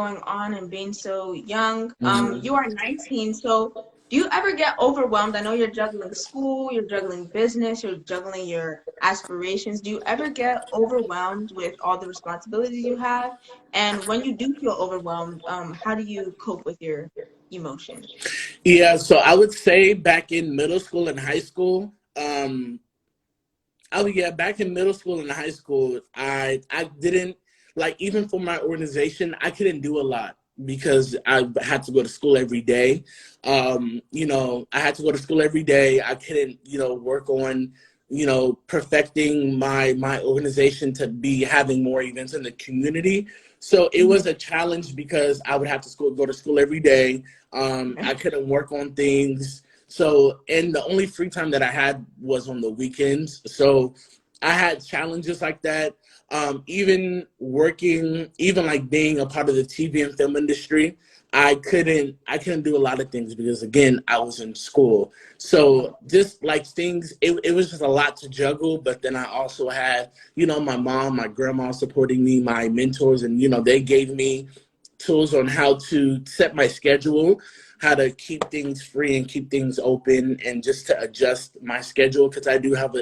going on and being so young. Mhm. You are 19, so do you ever get overwhelmed? I know you're juggling school, you're juggling business, you're juggling your aspirations. Do you ever get overwhelmed with all the responsibilities you have? And when you do feel overwhelmed, how do you cope with your emotions? Yeah, so I would say back in middle school and high school, back in middle school and high school, I didn't like, even for my organization, I couldn't do a lot because I had to go to school every day. I had to go to school every day. I couldn't, work on, perfecting my organization to be having more events in the community. So it was a challenge because I would have to go to school every day. I couldn't work on things. So, and the only free time that I had was on the weekends. So I had challenges like that. Even working, even like being a part of the TV and film industry, I couldn't do a lot of things because, again, I was in school. So just like things, it was just a lot to juggle. But then I also had, my mom, my grandma supporting me, my mentors, and, they gave me tools on how to set my schedule, how to keep things free and keep things open, and just to adjust my schedule. Because I do have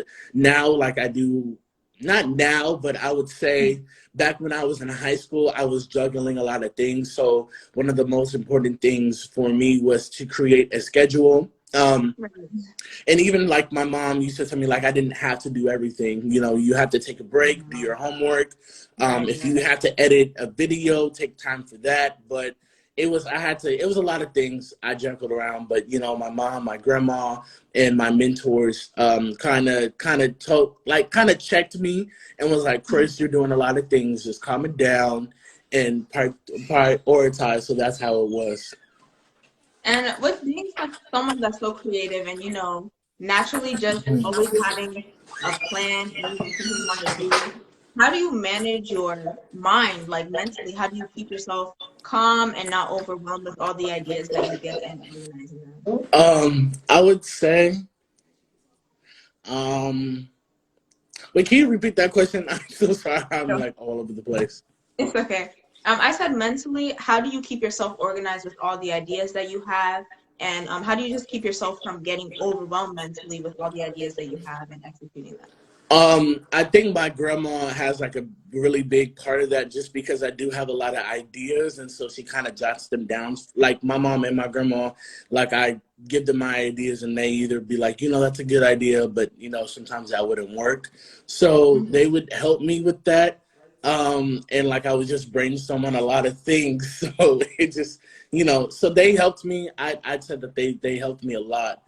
not now, but I would say back when I was in high school, I was juggling a lot of things. So one of the most important things for me was to create a schedule. And even like my mom used to tell me, like, I didn't have to do everything. You have to take a break, do your homework. If you have to edit a video, take time for that. But it was a lot of things I juggled around. But, my mom, my grandma, and my mentors kind of checked me and was like, Chris, you're doing a lot of things. Just calm it down and prioritize. So that's how it was. And with being someone that's so creative and, naturally just always having a plan and something you want to do, how do you manage your mind, like mentally? How do you keep yourself calm and not overwhelmed with all the ideas that you get and organizing them? I would say, wait, can you repeat that question? I'm so sorry. I'm Sure. like all over the place. It's okay. I said mentally, how do you keep yourself organized with all the ideas that you have? And how do you just keep yourself from getting overwhelmed mentally with all the ideas that you have and executing them? I think my grandma has like a really big part of that, just because I do have a lot of ideas, and so she kind of jots them down. Like my mom and my grandma, like I give them my ideas and they either be like, that's a good idea, but sometimes that wouldn't work. So they would help me with that. And like I was just brainstorming a lot of things. So it just, so they helped me. I'd said that they helped me a lot.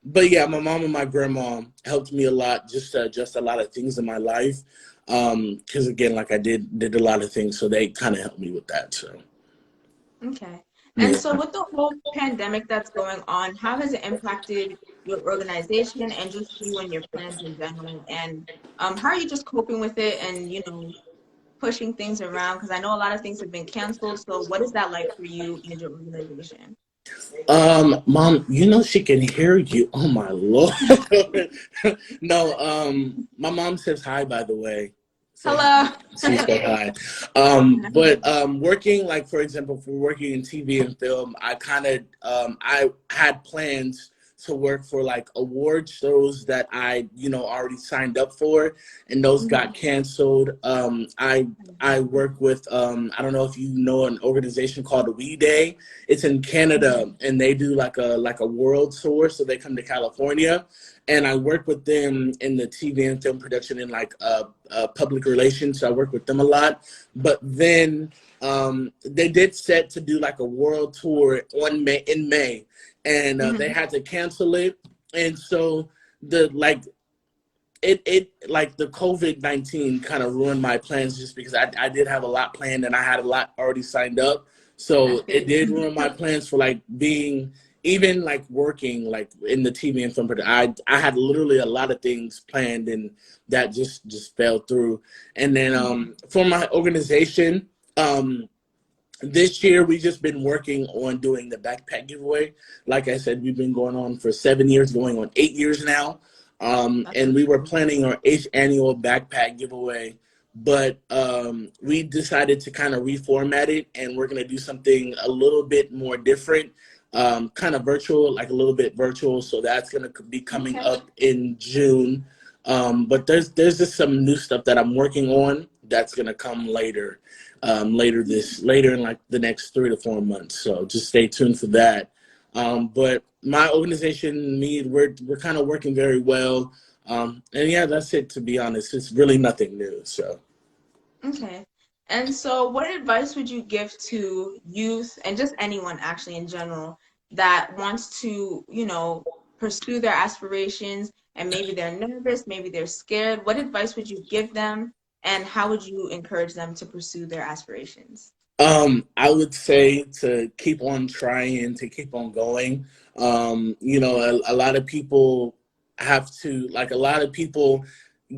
But yeah, my mom and my grandma helped me a lot, just to adjust a lot of things in my life. Because again, like I did a lot of things, so they kind of helped me with that. So. Okay. And Yeah. so with the whole pandemic that's going on, how has it impacted your organization and just you and your plans in general? And how are you just coping with it and, pushing things around? Because I know a lot of things have been canceled. So what is that like for you and your organization? Mom, she can hear you. Oh my Lord. No, my mom says hi, by the way. Say hi. Hello. She said hi. But working, like, for example, for working in TV and film, I had plans to work for like award shows that I, already signed up for, and those got canceled. I work with, I don't know if you know an organization called 𝙏𝙐𝙎𝙏. It's in Canada, and they do like a world tour. So they come to California, and I work with them in the TV and film production in like public relations. So I work with them a lot. But then they did set to do like a world tour in May, and they had to cancel it. And so the COVID-19 kind of ruined my plans, just because I did have a lot planned and I had a lot already signed up. So it did ruin my plans for like being, even like working like in the TV and film production. I had literally a lot of things planned, and that just fell through. And then for my organization, this year we just been working on doing the backpack giveaway. Like I said, we've been going on for 7 years, going on 8 years now. And we were planning our 8th annual backpack giveaway, but we decided to kind of reformat it, and we're going to do something a little bit more different, kind of virtual, like a little bit virtual. So that's going to be coming up in June. But there's just some new stuff that I'm working on that's going to come later, later in like the next 3 to 4 months. So just stay tuned for that. But my organization, we're kind of working very well. And yeah, that's it, to be honest. It's really nothing new. So. Okay. And so what advice would you give to youth and just anyone actually in general that wants to, you know, pursue their aspirations and maybe they're nervous, maybe they're scared? What advice would you give them and how would you encourage them to pursue their aspirations? I would say to keep on trying, to keep on going. You know, a lot of people have to, like, a lot of people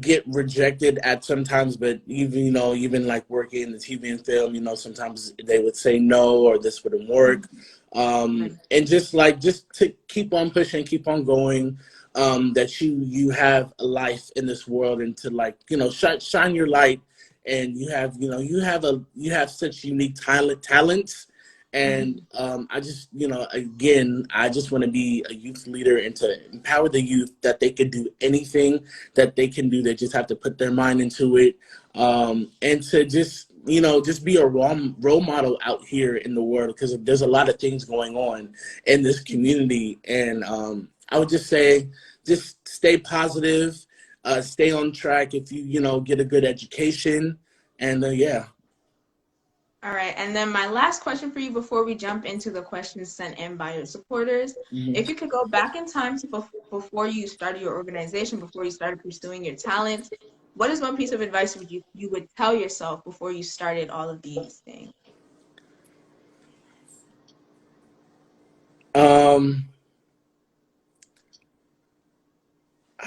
get rejected at sometimes, but even, you know, even like working in the TV and film, you know, sometimes they would say no, or this wouldn't work. And just to keep on pushing, keep on going, that you have a life in this world, and to, like, you know, shine your light. And you have, you know, you have such unique talents. And I just, you know, again, I just want to be a youth leader and to empower the youth that they can do anything that they can do. They just have to put their mind into it, and to just, you know, just be a role model out here in the world, because there's a lot of things going on in this community. And I would just say, just stay positive, stay on track if you know, get a good education, and yeah. All right, and then my last question for you before we jump into the questions sent in by your supporters, if you could go back in time to before you started your organization, before you started pursuing your talents, what is one piece of advice you would tell yourself before you started all of these things? I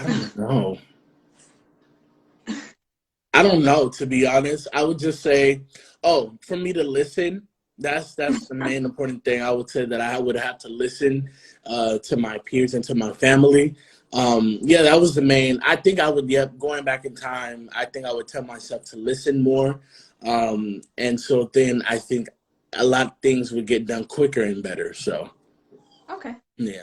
don't know. I don't know, to be honest. I would just say, for me to listen. That's the main important thing. I would say that I would have to listen to my peers and to my family. Yeah, that was the main. I think I would, going back in time, I think I would tell myself to listen more. And so then I think a lot of things would get done quicker and better. So, Okay. yeah.